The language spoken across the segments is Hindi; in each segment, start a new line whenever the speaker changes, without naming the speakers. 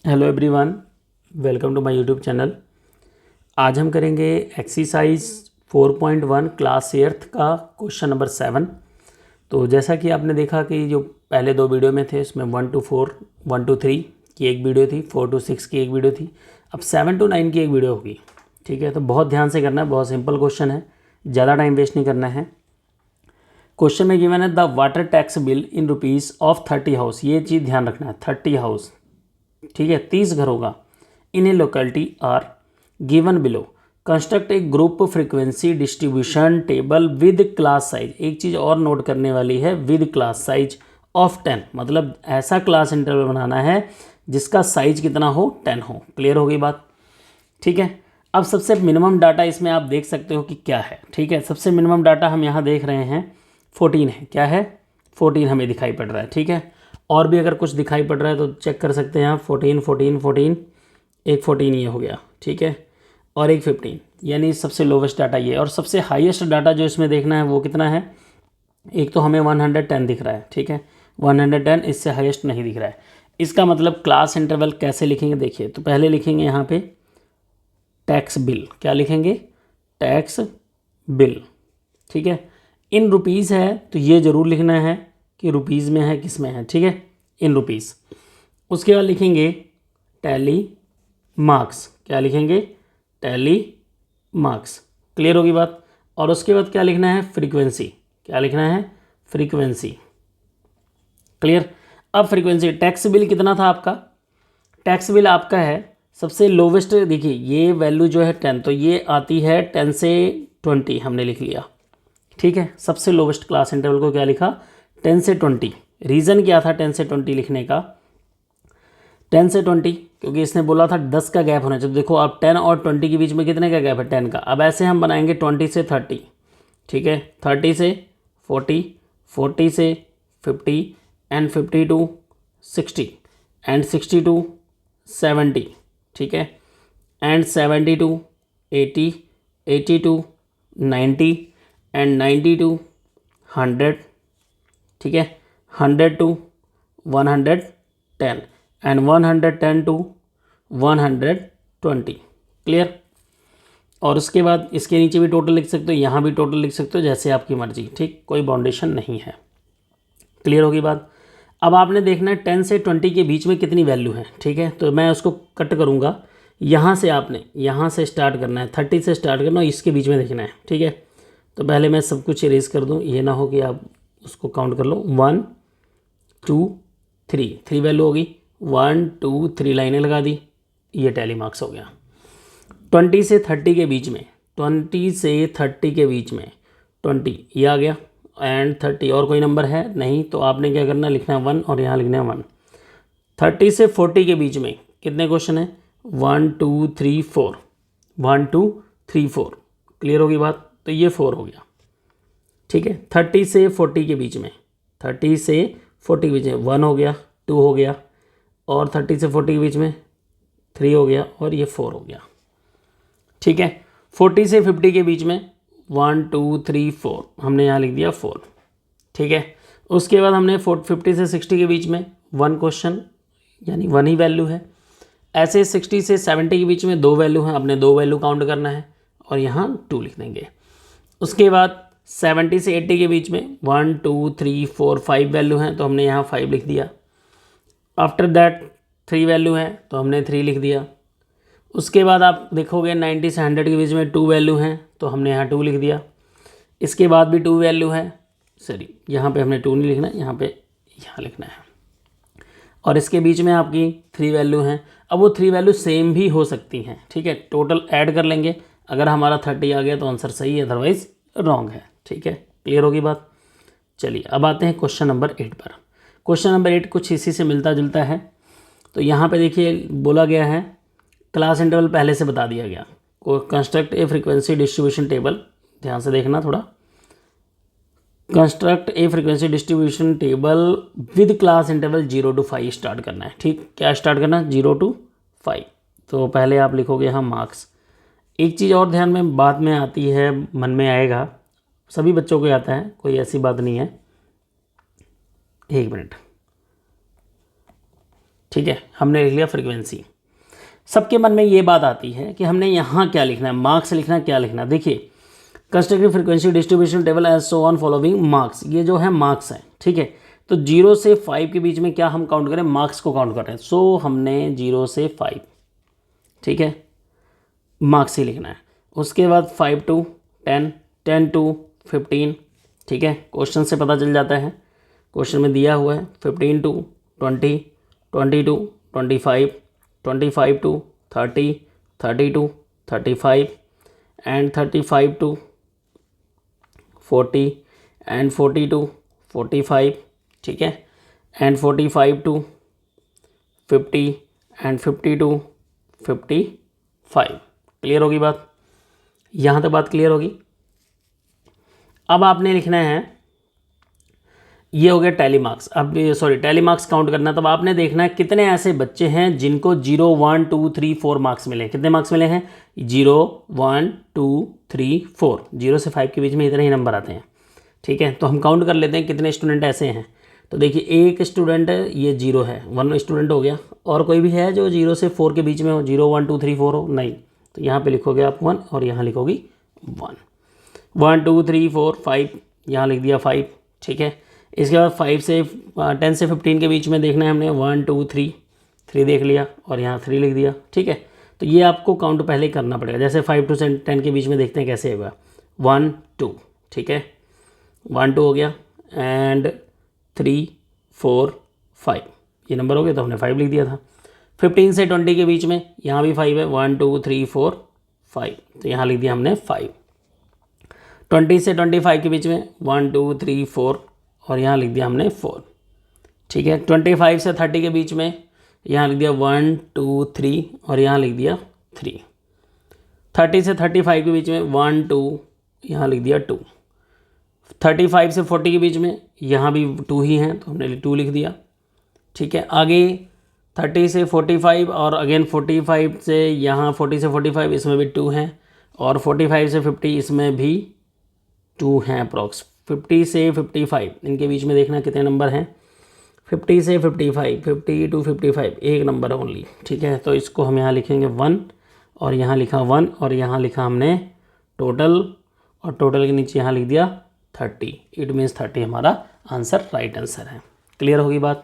Hello everyone, welcome to my YouTube channel. आज हम करेंगे एक्सरसाइज 4.1 क्लास 8th का क्वेश्चन नंबर 7। तो जैसा कि आपने देखा कि जो पहले दो वीडियो में थे उसमें 1 to 4, 1 to 3 की एक वीडियो थी, 4 to 6 की एक वीडियो थी, अब 7 to 9 की एक वीडियो होगी। ठीक है, तो बहुत ध्यान से करना है, बहुत सिंपल क्वेश्चन है, ज़्यादा टाइम वेस्ट नहीं करना है। क्वेश्चन में गिवन है the water tax bill in rupees of 30 house. ये चीज़ ध्यान रखना है, 30 हाउस, ठीक है, 30 घर होगा in a locality are given below. Construct a group frequency distribution table with class size. एक चीज़ और नोट करने वाली है, विद क्लास साइज ऑफ 10, मतलब ऐसा क्लास इंटरवल बनाना है जिसका साइज कितना हो, 10 हो। क्लियर हो गई बात? ठीक है, अब सबसे मिनिमम डाटा इसमें आप देख सकते हो कि क्या है। ठीक है, सबसे मिनिमम डाटा हम यहाँ देख रहे हैं 14 है। क्या है? 14 हमें दिखाई पड़ रहा है। ठीक है, और भी अगर कुछ दिखाई पड़ रहा है तो चेक कर सकते हैं आप। 14 14 14, एक 14 ये हो गया, ठीक है, और एक 15, यानी सबसे लोवेस्ट डाटा ये। और सबसे हाईएस्ट डाटा जो इसमें देखना है वो कितना है? एक तो हमें 110 दिख रहा है। ठीक है, 110, इससे हाईएस्ट नहीं दिख रहा है। इसका मतलब क्लास इंटरवल कैसे लिखेंगे देखिए। तो पहले लिखेंगे यहाँ पे टैक्स बिल। क्या लिखेंगे? Tax bill. ठीक है, इन रुपीज़ है तो ये ज़रूर लिखना है कि रुपीज़ में है, किस में है। ठीक है, इन रुपीज़। उसके बाद लिखेंगे टैली मार्क्स। क्या लिखेंगे? Tally marks. क्लियर होगी बात? और उसके बाद क्या लिखना है? फ्रीक्वेंसी। क्या लिखना है? फ्रीक्वेंसी। क्लियर? अब फ्रीक्वेंसी, टैक्स बिल कितना था आपका? टैक्स बिल आपका है सबसे लोवेस्ट। देखिए ये वैल्यू जो है 10, तो ये आती है 10 से 20, हमने लिख लिया। ठीक है, सबसे लोवेस्ट क्लास इंटरवल को क्या लिखा? 10 से 20। रीज़न क्या था 10 से 20 लिखने का? 10 से 20 क्योंकि इसने बोला था 10 का गैप होना चाहिए। तो देखो अब 10 और 20 के बीच में कितने का गैप है? 10 का। अब ऐसे हम बनाएंगे 20 से 30। ठीक है, 30 से 40, 40 से 50, एंड 50 टू 60, एंड 60 टू 70। ठीक है, and 70 to 80, 80 to 90, and 90 to 100। ठीक है, 100 टू 110, एंड 110 टू 120। क्लियर? और उसके बाद इसके नीचे भी टोटल लिख सकते हो, यहाँ भी टोटल लिख सकते हो, जैसे आपकी मर्जी। ठीक, कोई बाउंडेशन नहीं है। क्लियर होगी बात? अब आपने देखना है 10 से 20 के बीच में कितनी वैल्यू है। ठीक है, तो मैं उसको कट करूँगा। यहाँ से आपने यहाँ से स्टार्ट करना है, 30 से स्टार्ट करना है, इसके बीच में देखना है। ठीक है, तो पहले मैं सब कुछ इरेज कर दूँ, ये ना हो कि आप उसको काउंट कर लो। 1 2 3, 3 वैल्यू होगी। 1 2 3 लाइनें लगा दी, ये टैली मार्क्स हो गया। 20 से 30 के बीच में, 20 से 30 के बीच में 20 ये आ गया, एंड 30 और कोई नंबर है नहीं, तो आपने क्या करना है? लिखना है 1 और यहाँ लिखना है 1। 30 से 40 के बीच में कितने क्वेश्चन है? 1 2 3 4, 1 2 3 4। क्लियर होगी बात? तो ये 4 हो गया। ठीक है, 30 से 40 के बीच में, 30 से 40 के बीच में 1 हो गया, 2 हो गया, और 30 से 40 के बीच में 3 हो गया, और ये 4 हो गया। ठीक है, 40 से 50 के बीच में 1 2 3 4, हमने यहाँ लिख दिया 4। ठीक है, उसके बाद हमने 50 से 60 के बीच में 1 क्वेश्चन, यानी 1 ही वैल्यू है। ऐसे 60 से 70 के बीच में 2 वैल्यू हैं, अपने 2 वैल्यू काउंट करना है, और यहाँ 2 लिख देंगे। उसके बाद 70 से 80 के बीच में 1 2 3 4 5 वैल्यू हैं, तो हमने यहाँ 5 लिख दिया। आफ्टर दैट 3 वैल्यू हैं, तो हमने 3 लिख दिया। उसके बाद आप देखोगे 90 से 100 के बीच में 2 वैल्यू हैं, तो हमने यहाँ 2 लिख दिया। इसके बाद भी 2 वैल्यू है, सॉरी यहाँ पे हमने 2 नहीं लिखना, यहाँ पे यहाँ लिखना है। और इसके बीच में आपकी 3 वैल्यू हैं। अब वो 3 वैल्यू सेम भी हो सकती हैं। ठीक है, टोटल ऐड कर लेंगे, अगर हमारा 30 आ गया तो आंसर सही है, अदरवाइज रॉन्ग है। ठीक है, क्लियर होगी बात? चलिए अब आते हैं क्वेश्चन नंबर 8 पर। क्वेश्चन नंबर 8 कुछ इसी से मिलता जुलता है। तो यहाँ पे देखिए बोला गया है, क्लास इंटरवल पहले से बता दिया गया। को कंस्ट्रक्ट ए फ्रीक्वेंसी डिस्ट्रीब्यूशन टेबल, ध्यान से देखना थोड़ा। Construct A frequency distribution table with class interval 0 to 5 start करना है। ठीक, क्या स्टार्ट करना है? 0 to 5। तो पहले आप लिखोगे यहाँ मार्क्स। एक चीज़ और ध्यान में बाद में आती है, मन में आएगा, सभी बच्चों को आता है, कोई ऐसी बात नहीं है। एक मिनट, ठीक है, हमने लिख लिया फ्रीक्वेंसी। सबके मन में ये बात आती है कि हमने यहाँ क्या लिखना है, मार्क्स लिखना है, क्या लिखना है। देखिए constructive frequency distribution table as so on following marks, ये जो है मार्क्स है, ठीक है। तो 0 से 5 के बीच में क्या हम काउंट करें, मार्क्स को काउंट करें। सो हमने 0 से 5, ठीक है, मार्क्स ही लिखना है। उसके बाद 5 to 10, 10 to 15, ठीक है, क्वेश्चन से पता चल जाता है, क्वेश्चन में दिया हुआ है 15 to 20, 20 to 25, 25 to 30, 30 to 35 and 35 to 40 and 40 to 45, ठीक है, and 45 to 50 and 50 to 55। Clear होगी बात, यहाँ तक बात क्लियर होगी। अब आपने लिखना है, ये हो गया टैली मार्क्स। अब टैली मार्क्स काउंट करना, तब आपने देखना है कितने ऐसे बच्चे हैं जिनको 0, 1, 2, 3, 4 मार्क्स मिले। कितने मार्क्स मिले हैं, 0, 1, 2, 3, 4, 0 से 5 के बीच में इतने ही नंबर आते हैं, ठीक है। तो हम काउंट कर लेते हैं कितने स्टूडेंट ऐसे हैं। तो देखिए एक स्टूडेंट है, ये 0 है, 1 स्टूडेंट हो गया। और कोई भी है जो 0 से 4 के बीच में हो, 0, 1, 2, 3, 4 हो, नहीं। तो यहाँ पे लिखोगे आप 1 और यहाँ लिखोगी 1, 1, 2, 3, 4, 5, यहाँ लिख दिया 5, ठीक है। इसके बाद 5 से 10 से 15 के बीच में देखना है हमने, 1, 2, 3, 3 देख लिया और यहाँ 3 लिख दिया, ठीक है। तो ये आपको काउंट पहले ही करना पड़ेगा। जैसे 5 to 10 के बीच में देखते हैं कैसे होगा, 1, 2, ठीक है, 1, 2 हो गया एंड 3, 4, 5, ये नंबर हो गया, तो हमने 5 लिख दिया था। 15 से 20 के बीच में यहाँ भी 5 है, 1, 2, 3, 4, 5, तो यहाँ लिख दिया हमने 5। 20 से 25 के बीच में 1, 2, 3, 4 और यहाँ लिख दिया हमने 4, ठीक है। 25 से 30 के बीच में यहाँ लिख दिया 1, 2, 3 और यहाँ लिख दिया 3। 30 से 35 के बीच में 1, 2, यहाँ लिख दिया 2। 35 से 40 के बीच में यहाँ भी 2 ही हैं, तो हमने 2 लिख दिया, ठीक है। आगे 30 से 45 और अगेन 45 से यहाँ 40 से 45 इसमें भी 2 हैं और 45 से 50 इसमें भी 2 हैं अप्रॉक्स। 50 से 55 इनके बीच में देखना कितने नंबर हैं, 50 से 55, 50 to 55 एक नंबर है ओनली, ठीक है। तो इसको हम यहाँ लिखेंगे 1 और यहाँ लिखा 1 और यहाँ लिखा हमने टोटल और टोटल के नीचे यहाँ लिख दिया 30। इट मीन्स 30 हमारा आंसर, राइट आंसर है। क्लियर होगी बात।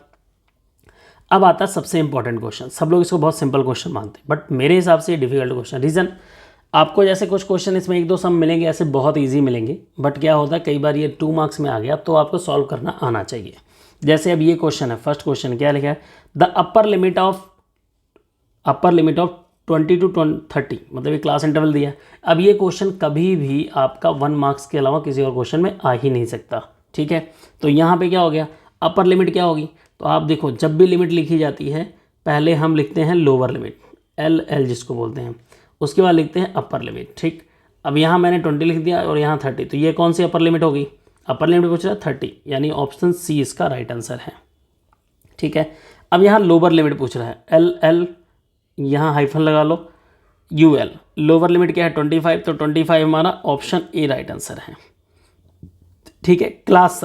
अब आता है सबसे इंपॉर्टेंट क्वेश्चन। सब लोग इसको बहुत सिंपल क्वेश्चन मानते हैं, बट मेरे हिसाब से डिफिकल्ट क्वेश्चन। रीज़न, आपको जैसे कुछ क्वेश्चन इसमें 1-2 सम मिलेंगे, ऐसे बहुत इजी मिलेंगे, बट क्या होता है कई बार ये 2 मार्क्स में आ गया तो आपको सॉल्व करना आना चाहिए। जैसे अब ये क्वेश्चन है, फर्स्ट क्वेश्चन क्या लिखा है, the upper limit of 20 to 30, मतलब ये क्लास इंटरवल दिया है। अब ये क्वेश्चन कभी भी आपका 1 मार्क्स के अलावा किसी और क्वेश्चन में आ ही नहीं सकता, ठीक है। तो यहाँ पे क्या हो गया, अपर लिमिट क्या होगी, तो आप देखो जब भी लिमिट लिखी जाती है पहले हम लिखते हैं लोअर लिमिट, LL जिसको बोलते हैं, उसके बाद लिखते हैं अपर लिमिट, ठीक। अब यहाँ मैंने 20 लिख दिया और यहाँ 30, तो ये कौन सी अपर लिमिट होगी, अपर लिमिट पूछ रहा है 30, यानी ऑप्शन सी इसका राइट आंसर है, ठीक है। अब यहाँ लोअर लिमिट पूछ रहा है, LL, यहाँ हाइफन लगा लो, UL, लोअर लिमिट क्या है 25, तो 25 हमारा ऑप्शन ए राइट आंसर है, ठीक है। क्लास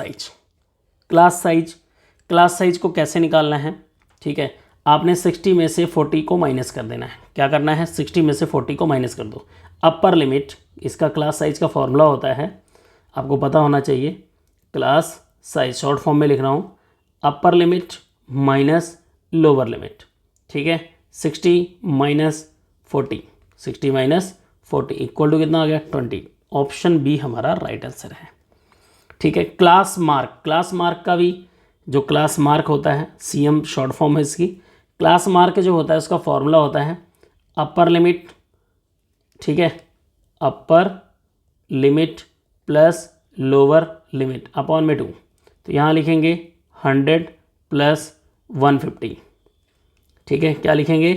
साइज को कैसे निकालना है, ठीक है। आपने 60 में से 40 को माइनस कर देना है। क्या करना है, 60 में से 40 को माइनस कर दो। अपर लिमिट, इसका क्लास साइज का फॉर्मूला होता है, आपको पता होना चाहिए, क्लास साइज शॉर्ट फॉर्म में लिख रहा हूँ, upper limit minus lower limit, ठीक है। 60 माइनस 40, 60 माइनस 40 इक्वल टू कितना आ गया 20। ऑप्शन बी हमारा राइट आंसर है, ठीक है। क्लास मार्क का भी जो क्लास मार्क होता है, CM शॉर्ट फॉर्म है इसकी। क्लास मार्क जो होता है उसका फॉर्मूला होता है अपर लिमिट, ठीक है, upper limit plus lower limit upon में 2। तो यहाँ लिखेंगे 100 प्लस 150, ठीक है। क्या लिखेंगे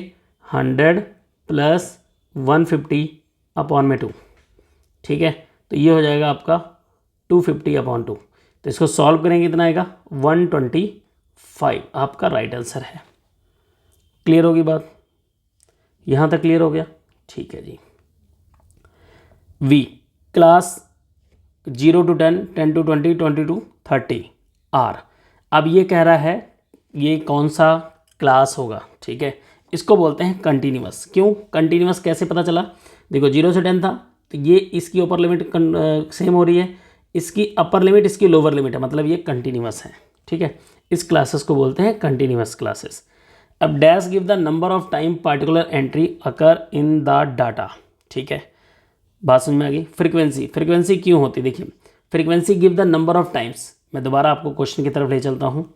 100 प्लस 150 अपॉन में 2, ठीक है। तो ये हो जाएगा आपका 250 अपॉन 2। तो इसको सॉल्व करेंगे कितना आएगा 125, आपका राइट आंसर है। क्लियर होगी बात, यहाँ तक क्लियर हो गया, ठीक है जी। V, class 0 to 10, 10 to 20, 20 to 30 R। अब ये कह रहा है ये कौन सा क्लास होगा, ठीक है। इसको बोलते हैं कंटिन्यूअस। क्यों कंटिन्यूअस, कैसे पता चला? देखो 0 से 10 था, तो ये इसकी अपर लिमिट सेम हो रही है, इसकी अपर लिमिट इसकी लोअर लिमिट है, मतलब ये कंटिन्यूअस है, ठीक है। इस क्लासेस को बोलते हैं कंटिन्यूअस क्लासेस। अब dash give the number of time particular entry occur in the data, ठीक है। बात समझ में आ गई। फ्रीक्वेंसी, फ्रीक्वेंसी क्यों होती है? देखिए frequency give the number of times. मैं दोबारा आपको क्वेश्चन की तरफ ले चलता हूँ।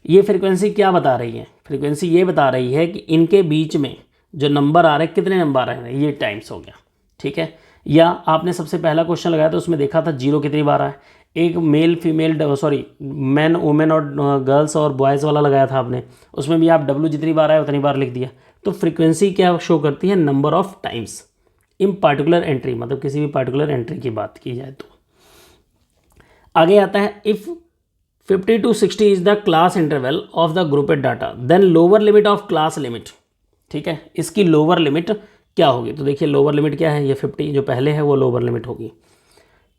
ये फ्रीक्वेंसी क्या बता रही है? फ्रीक्वेंसी ये बता रही है कि इनके बीच में जो नंबर आ रहे हैं, कितने नंबर आ रहे हैं, ये टाइम्स हो गया, ठीक है। या आपने सबसे पहला क्वेश्चन लगाया तो उसमें देखा था 0 कितनी बार आया, एक male female sorry man women और गर्ल्स और बॉयज़ वाला लगाया था आपने, उसमें भी आप W जितनी बार आया उतनी बार लिख दिया। तो फ्रीक्वेंसी क्या शो करती है? Number of times in particular entry, मतलब किसी भी पार्टिकुलर एंट्री की बात की जाए तो। आगे आता है if 50 to 60 is the class interval of the grouped data then lower limit of class limit, ठीक है। इसकी लोअर लिमिट क्या होगी? तो देखिए लोअर लिमिट क्या है, ये 50 जो पहले है वो लोअर लिमिट होगी।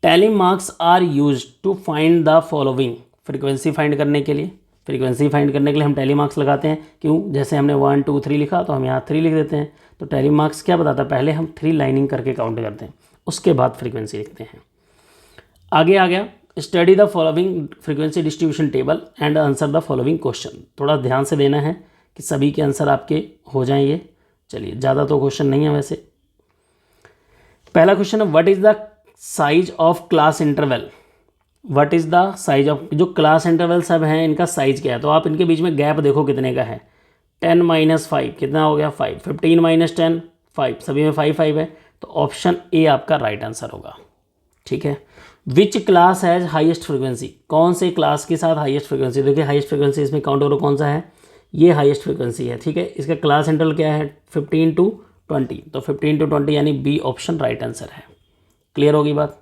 Tally marks are use to find the following, frequency find करने के लिए, फ्रीक्वेंसी फाइंड करने के लिए हम टैली मार्क्स लगाते हैं। क्यों? जैसे हमने 1 2 3 लिखा तो हम यहाँ 3 लिख देते हैं। तो टैली मार्क्स क्या बताता है? पहले हम 3 लाइनिंग करके काउंट करते हैं, उसके बाद फ्रीक्वेंसी लिखते हैं। आगे आ गया study the following frequency distribution table and answer the following question. थोड़ा ध्यान से देना है कि सभी के आंसर आपके हो जाएंगे। चलिए ज़्यादा तो क्वेश्चन नहीं है वैसे। पहला क्वेश्चन है what is the size of class interval. What is the size of, जो क्लास इंटरवल सब हैं इनका साइज क्या है? तो आप इनके बीच में गैप देखो कितने का है। 10 - 5 कितना हो गया? 5। 15 - 10 5, सभी में 5 5 है। तो ऑप्शन ए आपका राइट आंसर होगा, ठीक है। Which class has highest frequency, कौन से क्लास के साथ हाईएस्ट फ्रिक्वेंसी? देखिए हाईएस्ट फ्रिक्वेंसी इसमें काउंट करो कौन सा है, ये हाईएस्ट फ्रिक्वेंसी है, ठीक है। इसका क्लास इंटरवल क्या है? 15 to 20, तो 15 to 20 यानी बी ऑप्शन राइट आंसर है। क्लियर होगी बात।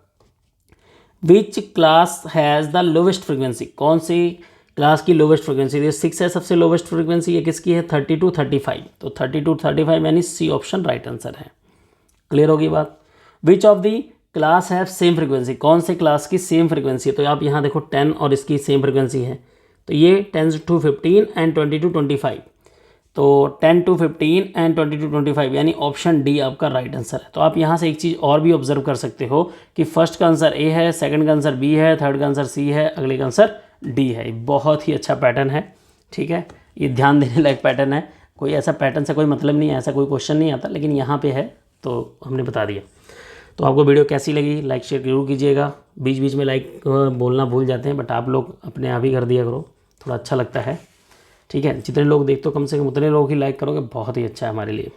Which class has the lowest frequency, कौन सी क्लास की लोवेस्ट फ्रिक्वेंसी? ये 6 है सबसे लोवेस्ट फ्रिक्वेंसी, ये किसकी है? 30 to 35, तो 30 to 35 यानी सी ऑप्शन राइट आंसर है। क्लियर होगी बात। Which of the class have same frequency, कौन से क्लास की सेम फ्रिक्वेंसी है? तो आप यहाँ देखो 10 और इसकी सेम फ्रिक्वेंसी है, तो ये 10 to 15 एंड 20 to 25, तो 10 to 15 एंड 20 to 25 यानी ऑप्शन डी आपका राइट आंसर है। तो आप यहाँ से एक चीज़ और भी ऑब्जर्व कर सकते हो कि फर्स्ट का आंसर ए है, सेकंड का आंसर बी है, थर्ड का आंसर सी है, अगले का आंसर डी है। बहुत ही अच्छा पैटर्न है, ठीक है। ये ध्यान देने लायक पैटर्न है। कोई ऐसा पैटर्न से कोई मतलब नहीं है, ऐसा कोई क्वेश्चन नहीं आता, लेकिन यहाँ पे है तो हमने बता दिया। तो आपको वीडियो कैसी लगी लाइक शेयर जरूर कीजिएगा। बीच बीच में लाइक बोलना भूल जाते हैं, बट आप लोग अपने आप ही कर दिया करो, थोड़ा अच्छा लगता है, ठीक है। जितने लोग देखते हो कम से कम उतने लोग ही लाइक करोगे, बहुत ही अच्छा है हमारे लिए।